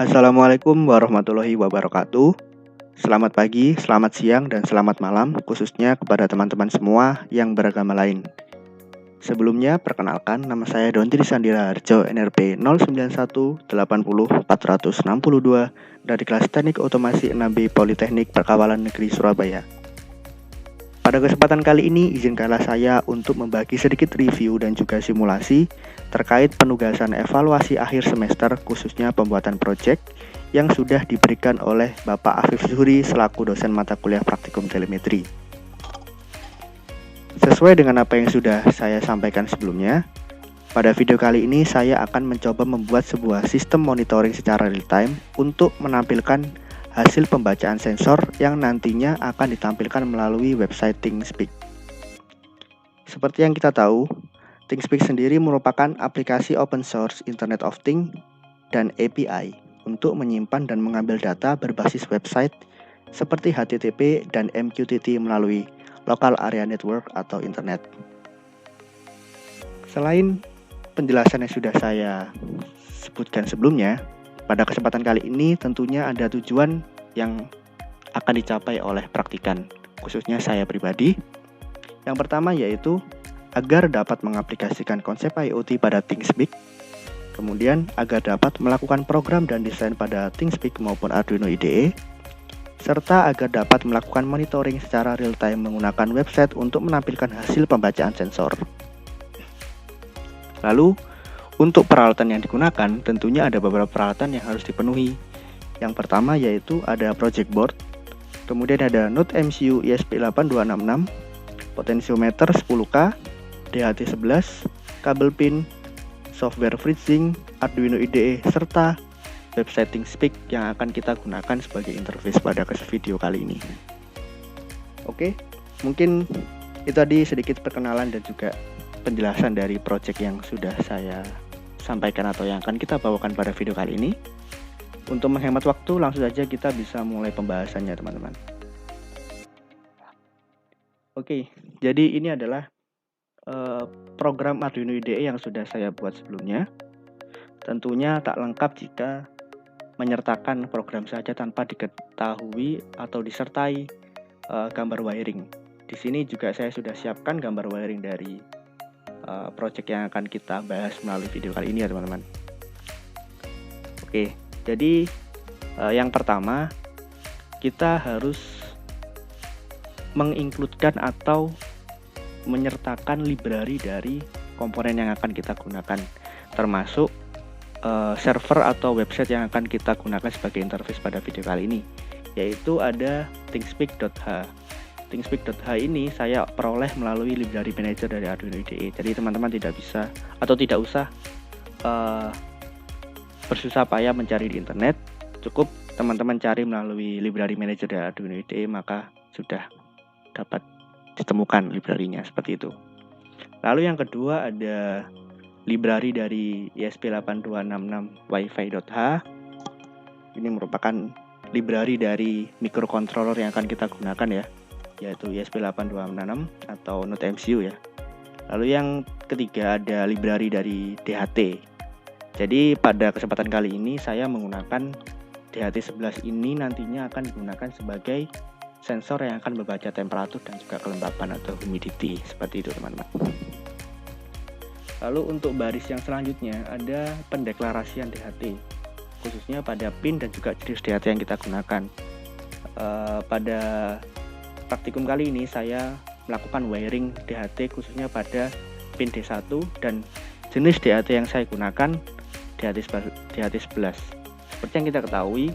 Assalamualaikum warahmatullahi wabarakatuh. Selamat pagi, selamat siang, dan selamat malam, khususnya kepada teman-teman semua yang beragama lain. Sebelumnya, perkenalkan, nama saya Dontri Sandira Harjo, NRP 09180462 dari kelas Teknik Otomasi 6B Politeknik Perkawalan Negeri Surabaya. Pada kesempatan kali ini, izinkanlah saya untuk membagi sedikit review dan juga simulasi terkait penugasan evaluasi akhir semester, khususnya pembuatan proyek yang sudah diberikan oleh Bapak Afif Zuhri selaku dosen mata kuliah praktikum telemetri. Sesuai dengan apa yang sudah saya sampaikan sebelumnya, pada video kali ini saya akan mencoba membuat sebuah sistem monitoring secara real time untuk menampilkan hasil pembacaan sensor yang nantinya akan ditampilkan melalui website ThingSpeak. Seperti yang kita tahu, ThingSpeak sendiri merupakan aplikasi open source Internet of Things dan API untuk menyimpan dan mengambil data berbasis website seperti HTTP dan MQTT melalui Local Area Network atau Internet. Selain penjelasan yang sudah saya sebutkan sebelumnya, pada kesempatan kali ini tentunya ada tujuan yang akan dicapai oleh praktikan, khususnya saya pribadi. Yang pertama yaitu agar dapat mengaplikasikan konsep IoT pada ThingSpeak, kemudian agar dapat melakukan program dan desain pada ThingSpeak maupun Arduino IDE, serta agar dapat melakukan monitoring secara real time menggunakan website untuk menampilkan hasil pembacaan sensor. Lalu, untuk peralatan yang digunakan, tentunya ada beberapa peralatan yang harus dipenuhi. Yang pertama yaitu ada project board, kemudian ada Node MCU ESP8266, potensiometer 10K, DHT11, kabel pin, software FreeSync, Arduino IDE, serta website ThingSpeak yang akan kita gunakan sebagai interface pada video kali ini. Oke, mungkin itu tadi sedikit perkenalan dan juga penjelasan dari project yang sudah saya sampaikan atau yang akan kita bawakan pada video kali ini. Untuk menghemat waktu, langsung saja kita bisa mulai pembahasannya, teman-teman. Oke, jadi ini adalah program Arduino IDE yang sudah saya buat sebelumnya. Tentunya tak lengkap jika menyertakan program saja tanpa diketahui atau disertai gambar wiring. Di sini juga saya sudah siapkan gambar wiring dari project yang akan kita bahas melalui video kali ini ya teman-teman. Oke, jadi yang pertama kita harus mengincludekan atau menyertakan library dari komponen yang akan kita gunakan, termasuk server atau website yang akan kita gunakan sebagai interface pada video kali ini, yaitu ada thingspeak.h. thingspeak.h ini saya peroleh melalui library manager dari Arduino IDE. Jadi teman-teman tidak bisa atau tidak usah bersusah payah mencari di internet, cukup teman-teman cari melalui library manager dari Arduino IDE, maka sudah dapat ditemukan library-nya seperti itu. Lalu yang kedua ada library dari ESP8266 Wi-Fi.h. Ini merupakan library dari microcontroller yang akan kita gunakan ya, yaitu ESP8266 atau Node MCU ya. Lalu yang ketiga ada library dari DHT. Jadi pada kesempatan kali ini saya menggunakan DHT11 ini nantinya akan digunakan sebagai sensor yang akan membaca temperatur dan juga kelembapan atau humidity, seperti itu teman-teman. Lalu untuk baris yang selanjutnya ada pendeklarasian DHT, khususnya pada pin dan juga jenis DHT yang kita gunakan. Pada praktikum kali ini saya melakukan wiring DHT khususnya pada pin D1 dan jenis DHT yang saya gunakan DHT11. Seperti yang kita ketahui,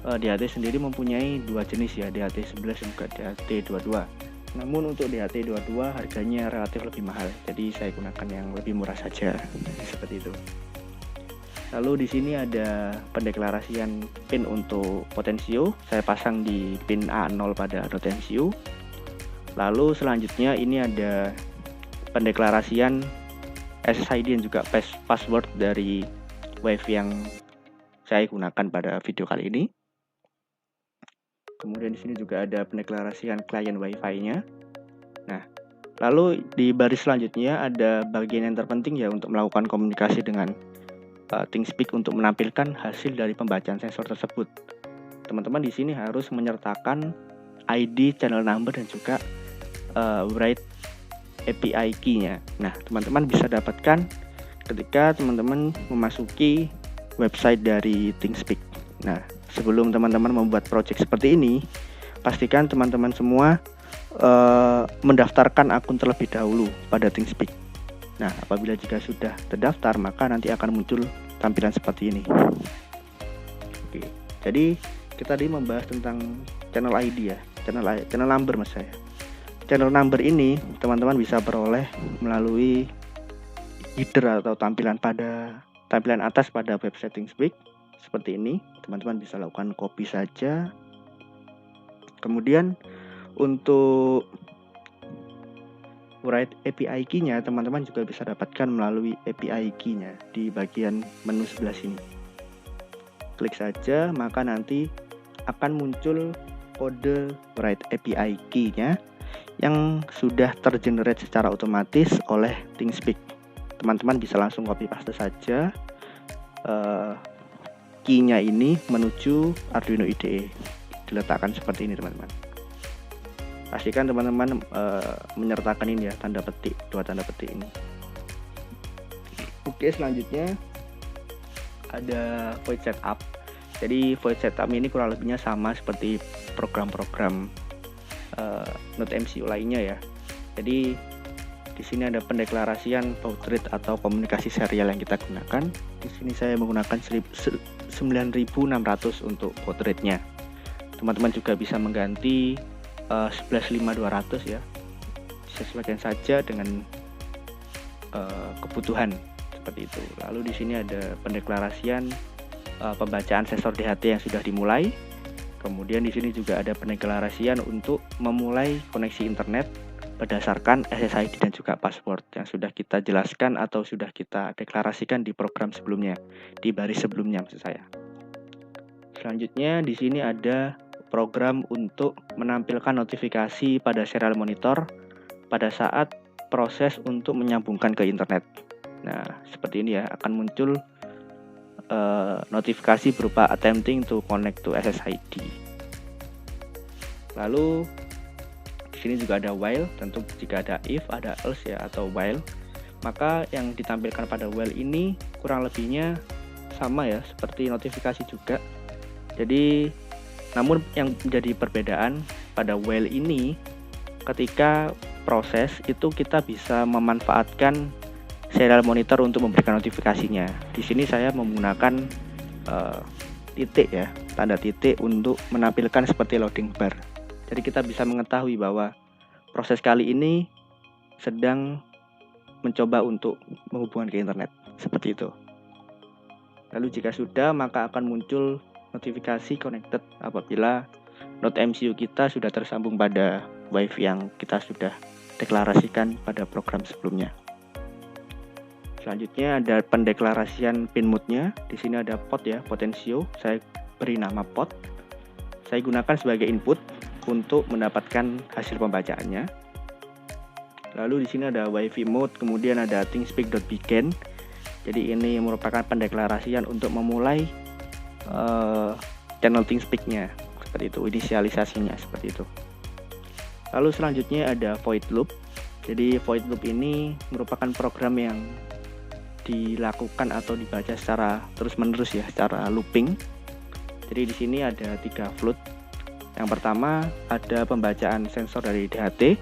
DHT sendiri mempunyai dua jenis ya, DHT11 dan juga DHT22. Namun untuk DHT22 harganya relatif lebih mahal, jadi saya gunakan yang lebih murah saja, seperti itu. Lalu di sini ada pendeklarasian pin untuk potensio, saya pasang di pin A0 pada Node MCU. Lalu selanjutnya ini ada pendeklarasian SSID dan juga password dari Wi-Fi yang saya gunakan pada video kali ini. Kemudian di sini juga ada pendeklarasian klien Wi-Fi-nya. Nah, lalu di baris selanjutnya ada bagian yang terpenting ya untuk melakukan komunikasi dengan ThingSpeak untuk menampilkan hasil dari pembacaan sensor tersebut. Teman-teman di sini harus menyertakan ID, channel number, dan juga write API key-nya. Nah, teman-teman bisa dapatkan ketika teman-teman memasuki website dari ThingSpeak. Nah, sebelum teman-teman membuat project seperti ini, pastikan teman-teman semua mendaftarkan akun terlebih dahulu pada ThingSpeak. Nah, apabila jika sudah terdaftar, maka nanti akan muncul tampilan seperti ini. Oke, jadi kita tadi membahas tentang channel ID ya, channel number mas saya. Channel number ini teman-teman bisa peroleh melalui header atau tampilan atas pada website ThingSpeak seperti ini. Teman-teman bisa lakukan copy saja. Kemudian untuk write API key-nya teman-teman juga bisa dapatkan melalui API key-nya di bagian menu sebelah sini. Klik saja, maka nanti akan muncul kode write API key-nya yang sudah tergenerate secara otomatis oleh ThingSpeak. Teman-teman bisa langsung copy paste saja key-nya ini menuju Arduino IDE. Diletakkan seperti ini teman-teman. Pastikan teman-teman menyertakan ini ya, dua tanda petik ini. Oke, selanjutnya ada void setup. Jadi void setup ini kurang lebihnya sama seperti program-program Node MCU lainnya ya. Jadi di sini ada pendeklarasian baud rate atau komunikasi serial yang kita gunakan. Di sini saya menggunakan 9600 untuk baud rate-nya. Teman-teman juga bisa mengganti 115200 ya, sesuaikan saja dengan kebutuhan seperti itu. Lalu di sini ada pendeklarasian pembacaan sensor DHT yang sudah dimulai. Kemudian di sini juga ada pendeklarasian untuk memulai koneksi internet berdasarkan SSID dan juga password yang sudah kita jelaskan atau sudah kita deklarasikan di program sebelumnya, di baris sebelumnya maksud saya. Selanjutnya di sini ada program untuk menampilkan notifikasi pada serial monitor pada saat proses untuk menyambungkan ke internet. Nah, seperti ini ya, akan muncul notifikasi berupa attempting to connect to SSID. Lalu di sini juga ada while, tentu jika ada if, ada else ya, atau while, maka yang ditampilkan pada while ini kurang lebihnya sama ya, seperti notifikasi juga. Jadi namun yang menjadi perbedaan pada while ini, ketika proses itu kita bisa memanfaatkan serial monitor untuk memberikan notifikasinya. Di sini saya menggunakan titik ya, tanda titik untuk menampilkan seperti loading bar. Jadi kita bisa mengetahui bahwa proses kali ini sedang mencoba untuk menghubungkan ke internet, seperti itu. Lalu jika sudah, maka akan muncul notifikasi connected apabila Node MCU kita sudah tersambung pada WiFi yang kita sudah deklarasikan pada program sebelumnya. Selanjutnya ada pendeklarasian pin mode-nya. Di sini ada pot ya, potensio. Saya beri nama pot. Saya gunakan sebagai input untuk mendapatkan hasil pembacaannya. Lalu di sini ada WiFi mode, kemudian ada ThingSpeak.begin. Jadi ini merupakan pendeklarasian untuk memulai channel ThingSpeak-nya, seperti itu, inisialisasinya seperti itu. Lalu selanjutnya ada void loop. Jadi void loop ini merupakan program yang dilakukan atau dibaca secara terus-menerus ya, secara looping. Jadi di sini ada 3 float. Yang pertama ada pembacaan sensor dari DHT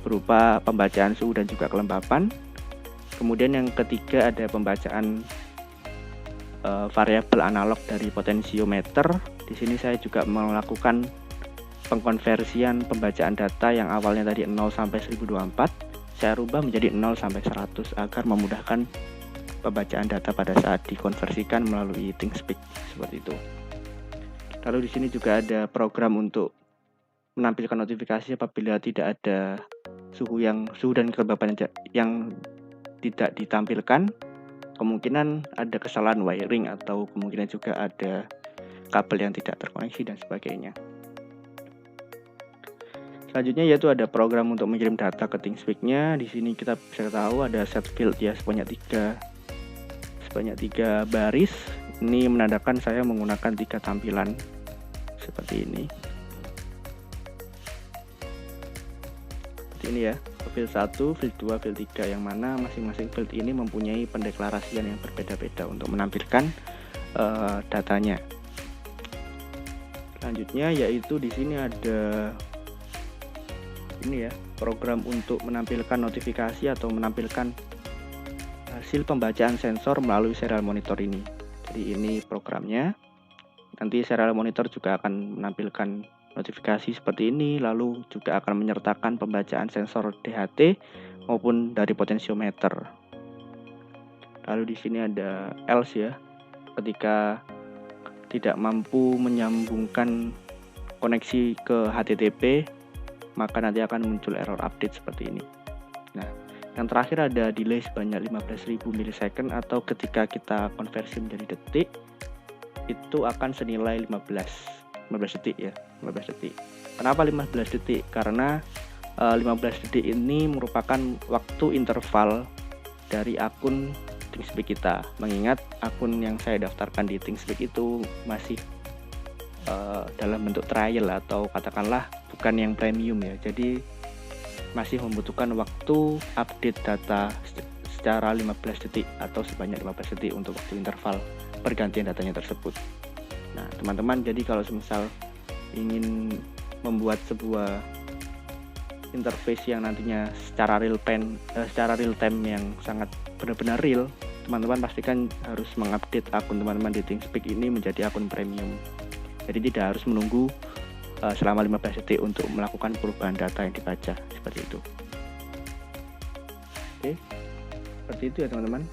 berupa pembacaan suhu dan juga kelembapan. Kemudian yang ketiga ada pembacaan variabel analog dari potensiometer. Di sini saya juga melakukan pengkonversian pembacaan data yang awalnya tadi 0 sampai 1024, saya rubah menjadi 0 sampai 100 agar memudahkan pembacaan data pada saat dikonversikan melalui ThingSpeak seperti itu. Lalu di sini juga ada program untuk menampilkan notifikasi apabila tidak ada suhu dan kelembapan yang tidak ditampilkan. Kemungkinan ada kesalahan wiring atau kemungkinan juga ada kabel yang tidak terkoneksi dan sebagainya. Selanjutnya yaitu ada program untuk mengirim data ke ThingSpeak-nya. Di sini kita bisa tahu ada set field ya, sebanyak 3 sebanyak 3 baris. Ini menandakan saya menggunakan 3 tampilan seperti ini. Seperti ini ya, field 1, field 2, field 3, yang mana masing-masing field ini mempunyai pendeklarasian yang berbeda-beda untuk menampilkan datanya. Selanjutnya yaitu di sini ada ini ya, program untuk menampilkan notifikasi atau menampilkan hasil pembacaan sensor melalui serial monitor ini. Jadi ini programnya. Nanti serial monitor juga akan menampilkan notifikasi seperti ini, lalu juga akan menyertakan pembacaan sensor DHT maupun dari potensiometer. Lalu di sini ada else ya. Ketika tidak mampu menyambungkan koneksi ke HTTP, maka nanti akan muncul error update seperti ini. Nah, yang terakhir ada delay sebanyak 15.000 milisecond, atau ketika kita konversi menjadi detik, itu akan senilai 15 detik ya, 15 detik. Kenapa 15 detik? Karena 15 detik ini merupakan waktu interval dari akun ThingSpeak kita. Mengingat akun yang saya daftarkan di ThingSpeak itu masih dalam bentuk trial atau katakanlah bukan yang premium ya. Jadi masih membutuhkan waktu update data secara 15 detik atau sebanyak 15 detik untuk waktu interval pergantian datanya tersebut. Nah, teman-teman, jadi kalau misal ingin membuat sebuah interface yang nantinya secara real time yang sangat benar-benar real, teman-teman pastikan harus mengupdate akun teman-teman di ThingSpeak ini menjadi akun premium. Jadi tidak harus menunggu selama 15 detik untuk melakukan perubahan data yang dibaca, seperti itu. Oke, seperti itu ya teman-teman.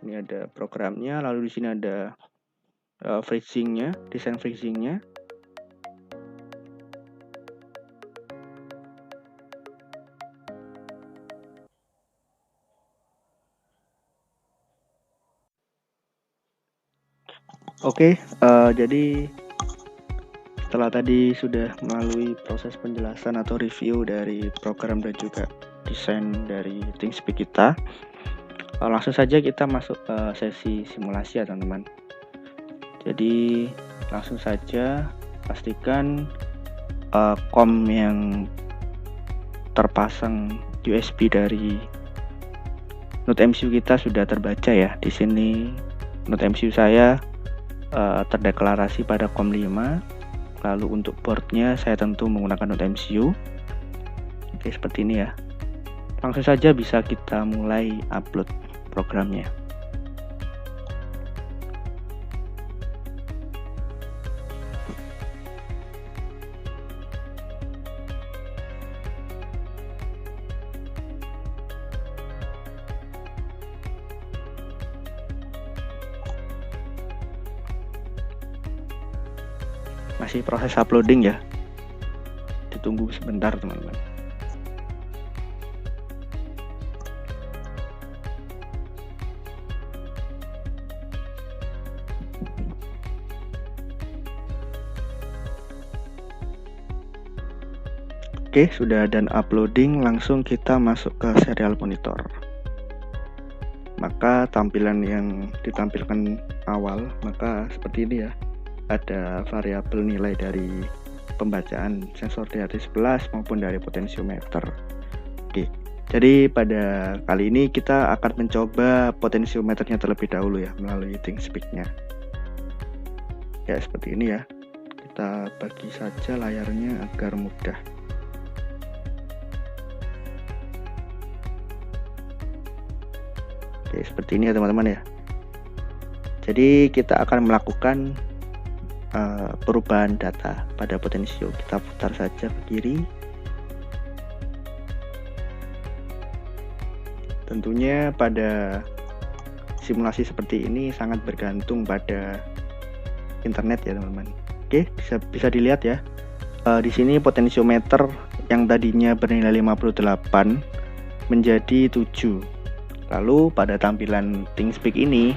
Ini ada programnya, lalu di sini ada freezingnya, desain freezingnya. Oke, jadi setelah tadi sudah melalui proses penjelasan atau review dari program dan juga desain dari ThingSpeak kita, langsung saja kita masuk ke sesi simulasi ya teman-teman. Jadi langsung saja pastikan COM yang terpasang USB dari Node MCU kita sudah terbaca ya. Di sini Node MCU saya terdeklarasi pada COM 5. Lalu untuk boardnya saya tentu menggunakan Node MCU. Oke, seperti ini ya. Langsung saja bisa kita mulai upload programnya. Masih proses uploading ya. Ditunggu sebentar teman-teman. Oke, sudah done uploading, langsung kita masuk ke serial monitor. Maka tampilan yang ditampilkan awal, maka seperti ini ya. Ada variabel nilai dari pembacaan sensor DHT11 maupun dari potensiometer. Oke, jadi pada kali ini kita akan mencoba potensiometernya terlebih dahulu ya, melalui ThingSpeak-nya. Ya, seperti ini ya. Kita bagi saja layarnya agar mudah. Oke, seperti ini ya teman-teman ya. Jadi kita akan melakukan perubahan data pada potensio. Kita putar saja ke kiri. Tentunya pada simulasi seperti ini sangat bergantung pada internet ya teman-teman. Oke, bisa dilihat ya. Di sini potensiometer yang tadinya bernilai 58 menjadi 7. Lalu pada tampilan ThingSpeak ini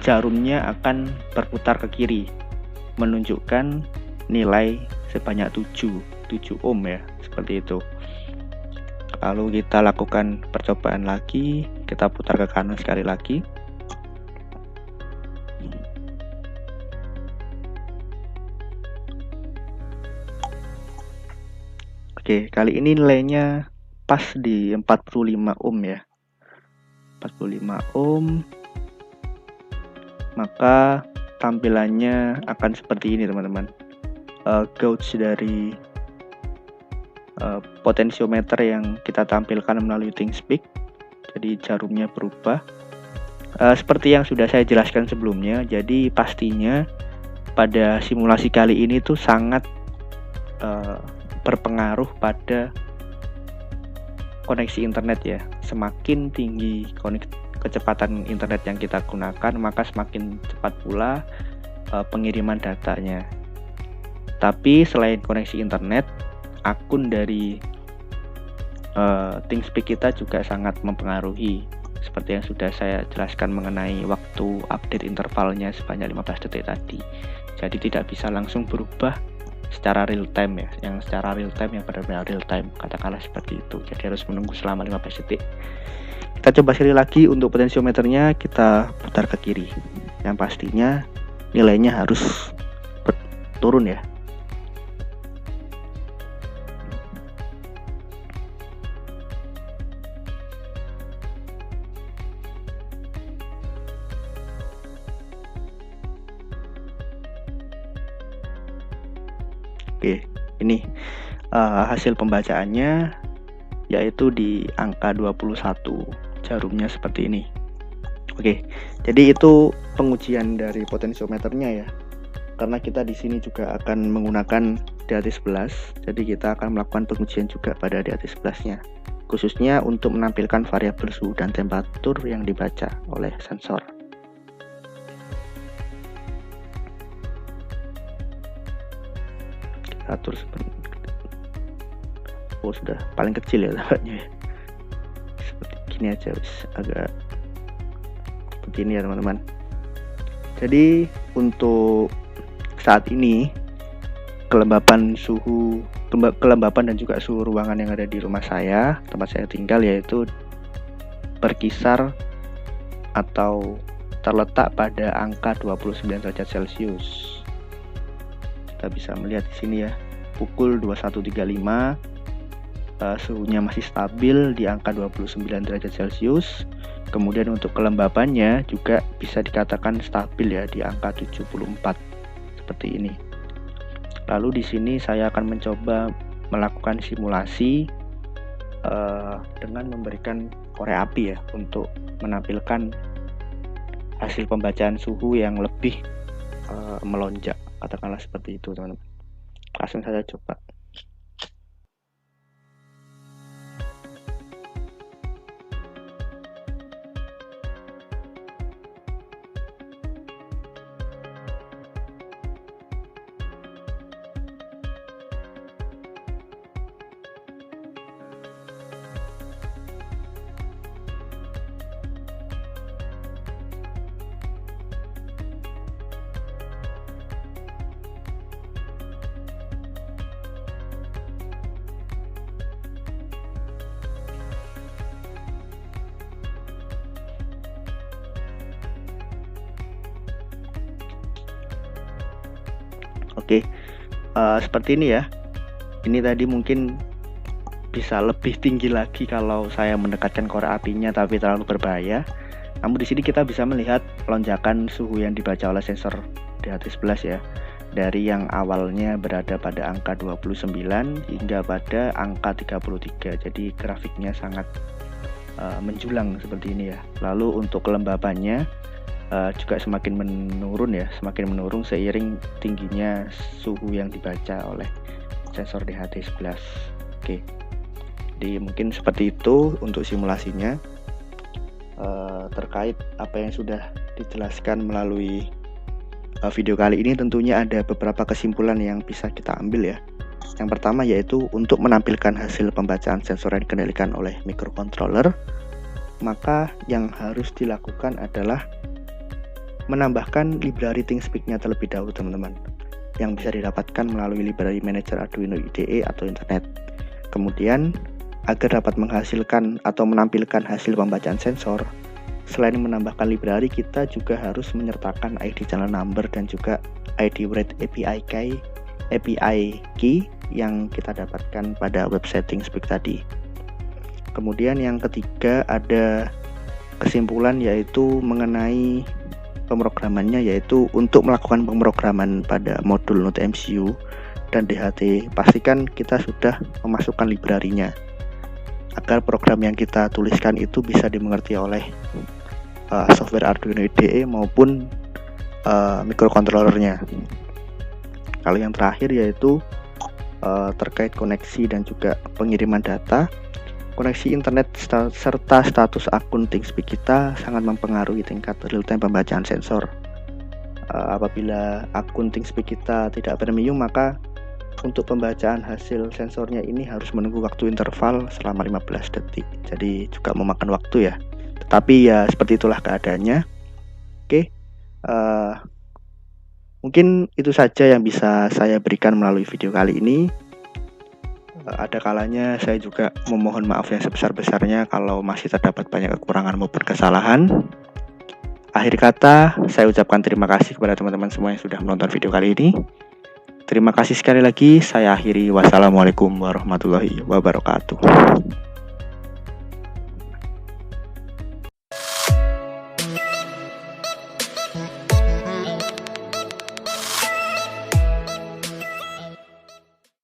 jarumnya akan berputar ke kiri menunjukkan nilai sebanyak 7 ohm ya, seperti itu. Lalu kita lakukan percobaan lagi, kita putar ke kanan sekali lagi. Oke, kali ini nilainya pas di 45 ohm ya. 45 ohm. Maka tampilannya akan seperti ini teman-teman. Gauge dari potensiometer yang kita tampilkan melalui ThinkSpeak, jadi jarumnya berubah seperti yang sudah saya jelaskan sebelumnya. Jadi pastinya pada simulasi kali ini tuh sangat berpengaruh pada koneksi internet ya. Semakin tinggi kecepatan internet yang kita gunakan, maka semakin cepat pula pengiriman datanya. Tapi selain koneksi internet, akun dari ThinkSpeak kita juga sangat mempengaruhi, seperti yang sudah saya jelaskan mengenai waktu update intervalnya sebanyak 15 detik tadi. Jadi tidak bisa langsung berubah secara real time ya, yang secara real time yang benar-benar real time, katakanlah seperti itu. Jadi harus menunggu selama 15 detik. Kita coba sekali lagi untuk potensiometernya, kita putar ke kiri. Yang pastinya nilainya harus turun ya. Oke, ini hasil pembacaannya yaitu di angka 21, jarumnya seperti ini. Oke, jadi itu pengujian dari potensiometernya ya. Karena kita di sini juga akan menggunakan DAT11, jadi kita akan melakukan pengujian juga pada DAT11-nya, khususnya untuk menampilkan variabel suhu dan temperatur yang dibaca oleh sensor. Atur seperti sudah paling kecil ya letaknya, seperti gini aja, agak begini ya teman-teman. Jadi untuk saat ini kelembapan dan juga suhu ruangan yang ada di rumah saya, tempat saya tinggal, yaitu berkisar atau terletak pada angka 29 derajat Celcius. Kita bisa melihat di sini ya, pukul 21.35, suhunya masih stabil di angka 29 derajat Celcius. Kemudian untuk kelembapannya juga bisa dikatakan stabil ya, di angka 74 seperti ini. Lalu di sini saya akan mencoba melakukan simulasi dengan memberikan korek api ya, untuk menampilkan hasil pembacaan suhu yang lebih melonjak, katakanlah seperti itu teman-teman. Langsung saja coba. Oke, seperti ini ya. Ini tadi mungkin bisa lebih tinggi lagi kalau saya mendekatkan korek apinya, tapi terlalu berbahaya. Namun di sini kita bisa melihat lonjakan suhu yang dibaca oleh sensor DAT11 ya, dari yang awalnya berada pada angka 29 hingga pada angka 33. Jadi grafiknya sangat menjulang seperti ini ya. Lalu untuk kelembapannya juga semakin menurun seiring tingginya suhu yang dibaca oleh sensor DHT11. Oke, jadi mungkin seperti itu untuk simulasinya. Terkait apa yang sudah dijelaskan melalui video kali ini, tentunya ada beberapa kesimpulan yang bisa kita ambil ya. Yang pertama yaitu untuk menampilkan hasil pembacaan sensor yang dikendalikan oleh microcontroller, maka yang harus dilakukan adalah menambahkan library ThinkSpeak-nya terlebih dahulu teman-teman, yang bisa didapatkan melalui library manager Arduino IDE atau internet. Kemudian agar dapat menghasilkan atau menampilkan hasil pembacaan sensor, selain menambahkan library, kita juga harus menyertakan ID channel number dan juga ID write API key yang kita dapatkan pada web setting speak tadi. Kemudian yang ketiga ada kesimpulan, yaitu mengenai pemrogramannya, yaitu untuk melakukan pemrograman pada modul Node MCU dan DHT, pastikan kita sudah memasukkan library-nya agar program yang kita tuliskan itu bisa dimengerti oleh software Arduino IDE maupun microcontrollernya. Kalau yang terakhir yaitu terkait koneksi dan juga pengiriman data, koneksi internet serta status akun ThinkSpeak kita sangat mempengaruhi tingkat real-time pembacaan sensor. Apabila akun ThinkSpeak kita tidak premium, maka untuk pembacaan hasil sensornya ini harus menunggu waktu interval selama 15 detik. Jadi juga memakan waktu ya. Tetapi ya seperti itulah keadaannya. Oke, mungkin itu saja yang bisa saya berikan melalui video kali ini. Ada kalanya saya juga memohon maaf yang sebesar-besarnya kalau masih terdapat banyak kekurangan maupun kesalahan. Akhir kata, saya ucapkan terima kasih kepada teman-teman semua yang sudah menonton video kali ini. Terima kasih sekali lagi, saya akhiri. Wassalamualaikum warahmatullahi wabarakatuh.